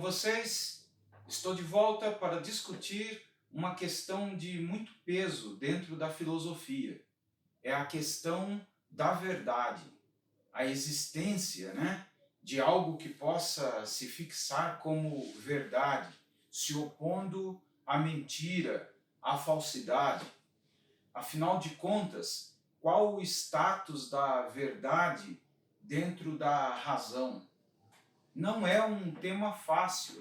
vocês? Estou de volta para discutir uma questão de muito peso dentro da filosofia. É a questão da verdade, a existência, de algo que possa se fixar como verdade, se opondo à mentira, à falsidade. Afinal de contas, qual o status da verdade dentro da razão? Não é um tema fácil,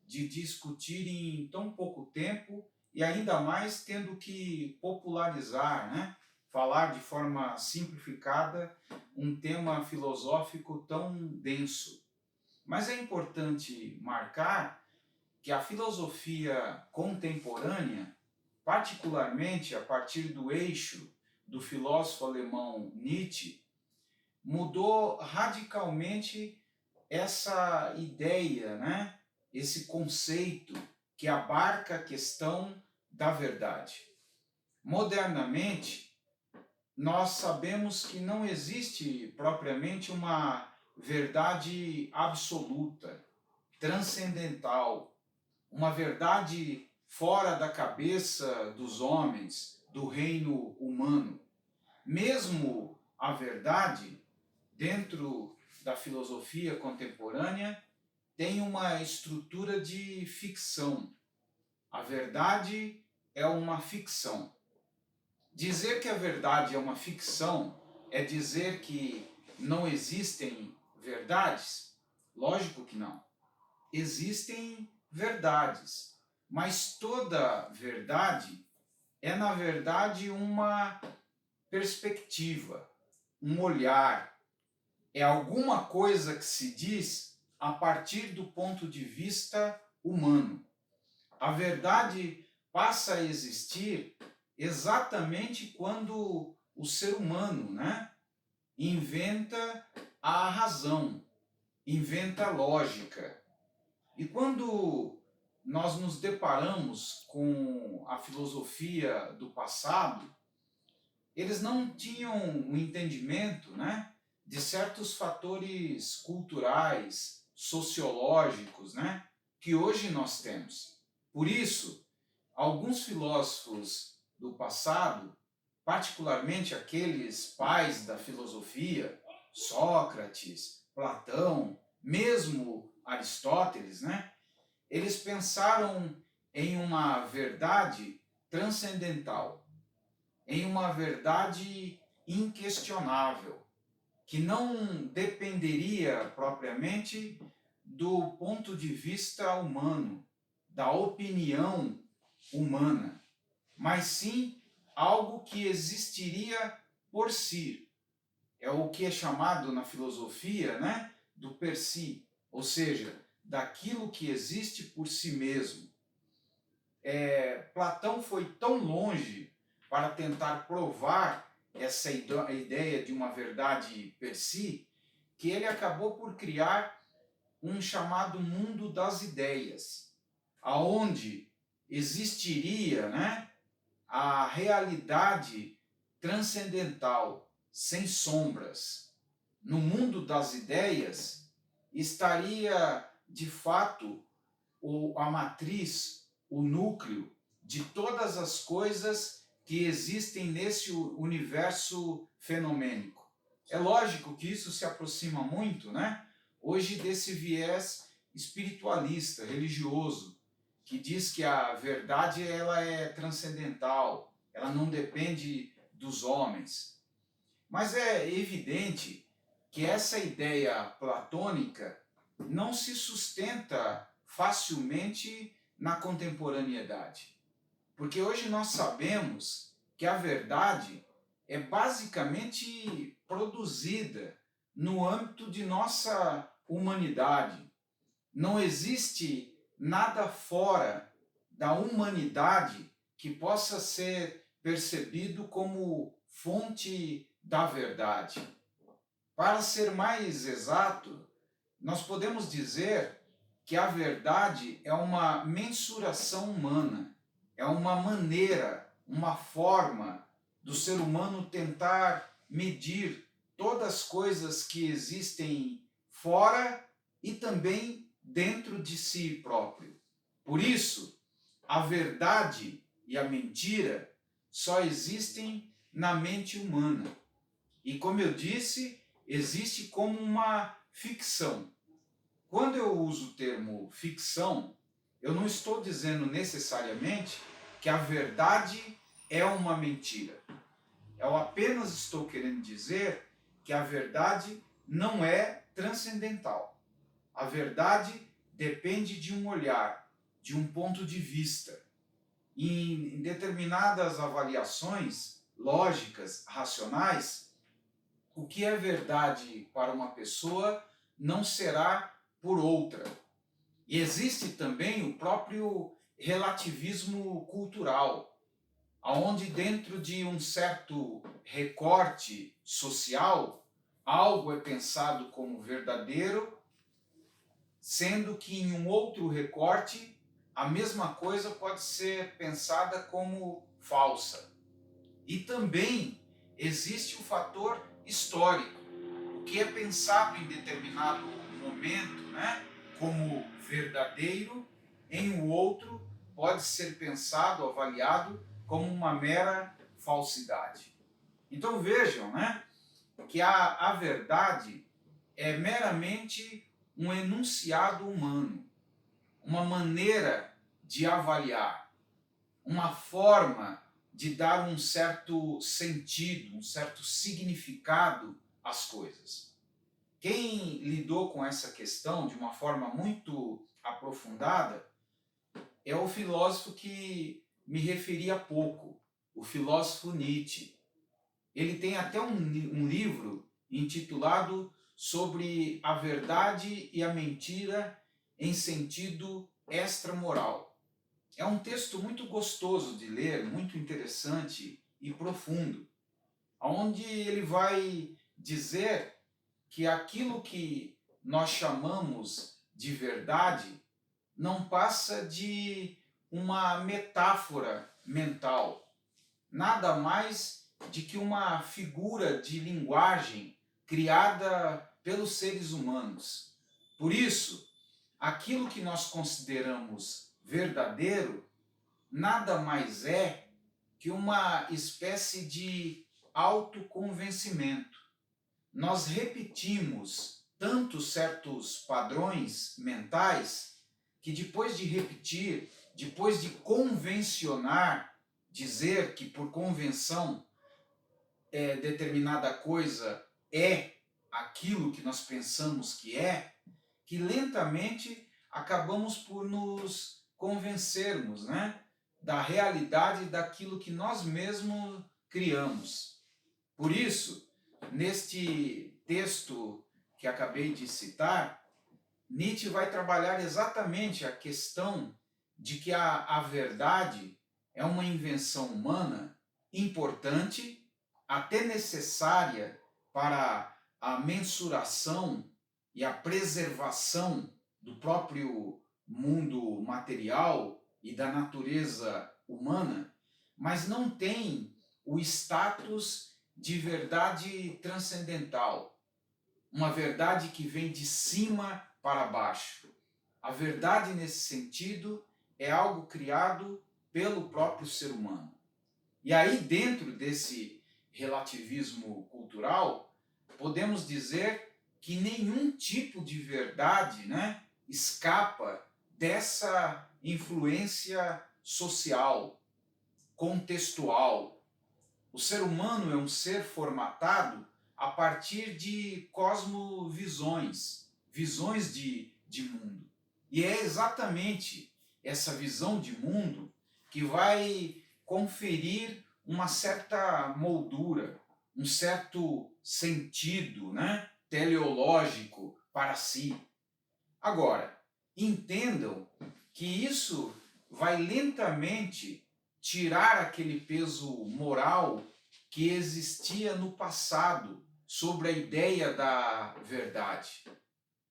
de discutir em tão pouco tempo e ainda mais tendo que popularizar, falar de forma simplificada um tema filosófico tão denso. Mas é importante marcar que a filosofia contemporânea, particularmente a partir do eixo do filósofo alemão Nietzsche, mudou radicalmente essa ideia, esse conceito que abarca a questão da verdade. Modernamente, nós sabemos que não existe propriamente uma verdade absoluta, transcendental, uma verdade fora da cabeça dos homens, do reino humano. Mesmo a verdade, dentro da filosofia contemporânea, tem uma estrutura de ficção. A verdade é uma ficção. Dizer que a verdade é uma ficção é dizer que não existem verdades? Lógico que não. Existem verdades, mas toda verdade é, na verdade, uma perspectiva, um olhar. É alguma coisa que se diz a partir do ponto de vista humano. A verdade passa a existir exatamente quando o ser humano, inventa a razão, inventa a lógica. E quando nós nos deparamos com a filosofia do passado, eles não tinham um entendimento, de certos fatores culturais, sociológicos, que hoje nós temos. Por isso, alguns filósofos do passado, particularmente aqueles pais da filosofia, Sócrates, Platão, mesmo Aristóteles, eles pensaram em uma verdade transcendental, em uma verdade inquestionável, que não dependeria propriamente do ponto de vista humano, da opinião humana, mas sim algo que existiria por si. É o que é chamado na filosofia, do per si, ou seja, daquilo que existe por si mesmo. Platão foi tão longe para tentar provar essa ideia de uma verdade per si, que ele acabou por criar um chamado mundo das ideias, aonde existiria, a realidade transcendental, sem sombras. No mundo das ideias estaria, de fato, a matriz, o núcleo de todas as coisas que existem nesse universo fenomênico. É lógico que isso se aproxima muito, hoje desse viés espiritualista, religioso, que diz que a verdade ela é transcendental, ela não depende dos homens. Mas é evidente que essa ideia platônica não se sustenta facilmente na contemporaneidade. Porque hoje nós sabemos que a verdade é basicamente produzida no âmbito de nossa humanidade. Não existe nada fora da humanidade que possa ser percebido como fonte da verdade. Para ser mais exato, nós podemos dizer que a verdade é uma mensuração humana, é uma maneira, uma forma do ser humano tentar medir todas as coisas que existem fora e também dentro de si próprio. Por isso, a verdade e a mentira só existem na mente humana. E como eu disse, existe como uma ficção. Quando eu uso o termo ficção, eu não estou dizendo necessariamente que a verdade é uma mentira. Eu apenas estou querendo dizer que a verdade não é transcendental. A verdade depende de um olhar, de um ponto de vista. Em determinadas avaliações lógicas, racionais, o que é verdade para uma pessoa não será por outra. E existe também o próprio relativismo cultural, onde dentro de um certo recorte social, algo é pensado como verdadeiro, sendo que em um outro recorte, a mesma coisa pode ser pensada como falsa. E também existe o fator histórico. O que é pensado em determinado momento, né, como verdadeiro, em um outro pode ser pensado, avaliado como uma mera falsidade. Então vejam, né, que a verdade é meramente um enunciado humano, uma maneira de avaliar, uma forma de dar um certo sentido, um certo significado às coisas. Quem lidou com essa questão de uma forma muito aprofundada é o filósofo que me referi há pouco, o filósofo Nietzsche. Ele tem até um livro intitulado Sobre a Verdade e a Mentira em Sentido Extramoral. É um texto muito gostoso de ler, muito interessante e profundo, onde ele vai dizer que aquilo que nós chamamos de verdade não passa de uma metáfora mental, nada mais de que uma figura de linguagem criada pelos seres humanos. Por isso, aquilo que nós consideramos verdadeiro nada mais é que uma espécie de autoconvencimento. Nós repetimos tanto certos padrões mentais que depois de repetir, depois de convencionar, dizer que por convenção determinada coisa é aquilo que nós pensamos que lentamente acabamos por nos convencermos, né, da realidade daquilo que nós mesmos criamos. Por isso, neste texto que acabei de citar, Nietzsche vai trabalhar exatamente a questão de que a verdade é uma invenção humana importante, até necessária para a mensuração e a preservação do próprio mundo material e da natureza humana, mas não tem o status de verdade transcendental, uma verdade que vem de cima para baixo. A verdade, nesse sentido, é algo criado pelo próprio ser humano. E aí, dentro desse relativismo cultural, podemos dizer que nenhum tipo de verdade, né, escapa dessa influência social, contextual. O ser humano é um ser formatado a partir de cosmovisões, visões de mundo. E é exatamente essa visão de mundo que vai conferir uma certa moldura, um certo sentido, né, teleológico para si. Agora, entendam que isso vai lentamente tirar aquele peso moral que existia no passado sobre a ideia da verdade.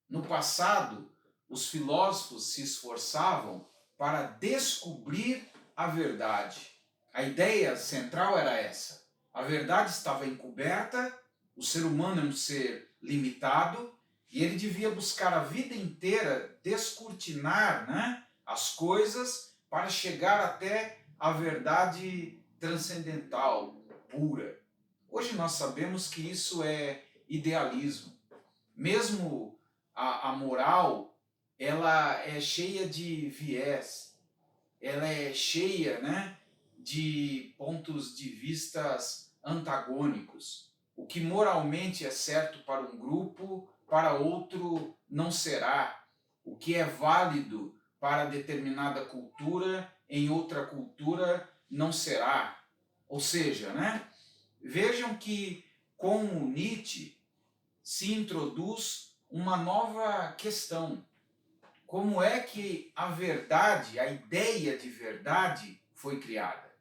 No passado, os filósofos se esforçavam para descobrir a verdade. A ideia central era essa. A verdade estava encoberta, o ser humano é um ser limitado E ele devia buscar a vida inteira descortinar, né, as coisas para chegar até a verdade transcendental, pura. Hoje nós sabemos que isso é idealismo. Mesmo a moral, ela é cheia de viés, ela é cheia, né, de pontos de vistas antagônicos. O que moralmente é certo para um grupo, para outro não será. O que é válido para determinada cultura, em outra cultura não será. Ou seja, né, vejam que com o Nietzsche se introduz uma nova questão. Como é que a verdade, a ideia de verdade foi criada?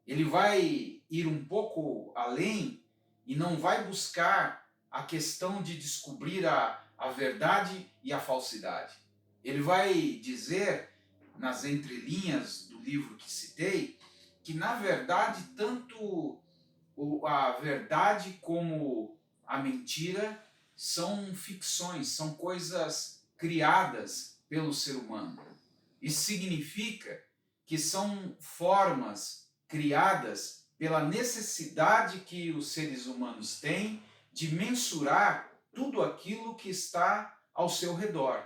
Ele vai ir um pouco além e não vai buscar a questão de descobrir a verdade e a falsidade. Ele vai dizer, nas entrelinhas do livro que citei, que na verdade tanto a verdade como a mentira são ficções, são coisas criadas pelo ser humano. Isso significa que são formas criadas pela necessidade que os seres humanos têm de mensurar tudo aquilo que está ao seu redor.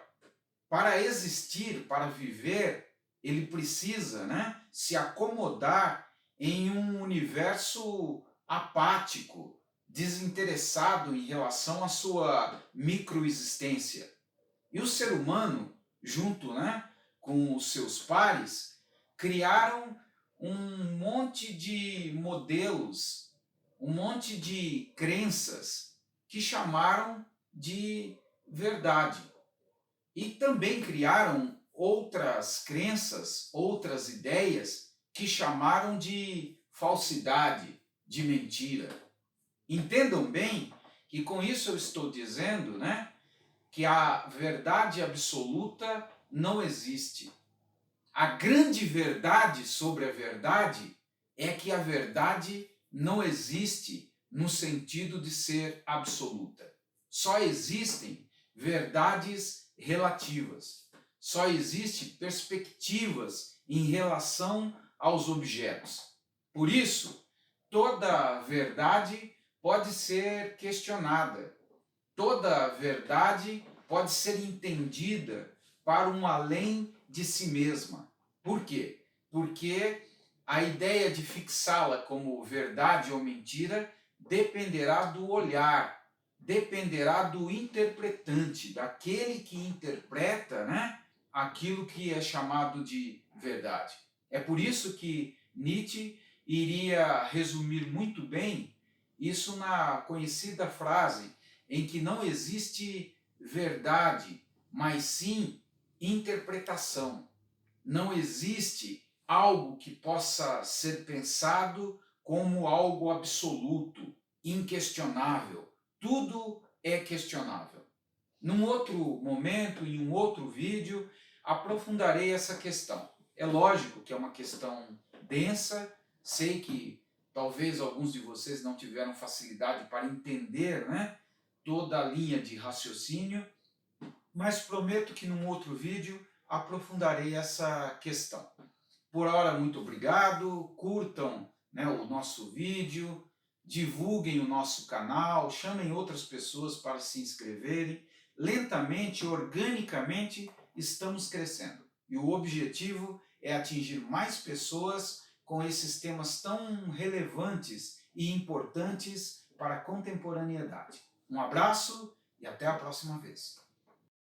Para existir, para viver, ele precisa, né, se acomodar em um universo apático, desinteressado em relação à sua microexistência. E o ser humano, junto, né, com os seus pares, criaram um monte de modelos, um monte de crenças que chamaram de verdade. E também criaram outras crenças, outras ideias que chamaram de falsidade, de mentira. Entendam bem que com isso eu estou dizendo, né, que a verdade absoluta não existe. A grande verdade sobre a verdade é que a verdade não existe no sentido de ser absoluta. Só existem verdades relativas. Só existem perspectivas em relação aos objetos. Por isso, toda verdade pode ser questionada. Toda verdade pode ser entendida para um além de si mesma. Por quê? Porque a ideia de fixá-la como verdade ou mentira dependerá do olhar, dependerá do interpretante, daquele que interpreta, né, aquilo que é chamado de verdade. É por isso que Nietzsche iria resumir muito bem isso na conhecida frase em que não existe verdade, mas sim interpretação. Não existe algo que possa ser pensado como algo absoluto, inquestionável. Tudo é questionável. Num outro momento, em um outro vídeo, aprofundarei essa questão. É lógico que é uma questão densa, sei que talvez alguns de vocês não tiveram facilidade para entender, né, toda a linha de raciocínio, mas prometo que num outro vídeo aprofundarei essa questão. Por hora, muito obrigado, curtam, né, o nosso vídeo, divulguem o nosso canal, chamem outras pessoas para se inscreverem. Lentamente, organicamente, estamos crescendo. E o objetivo é atingir mais pessoas com esses temas tão relevantes e importantes para a contemporaneidade. Um abraço e até a próxima vez.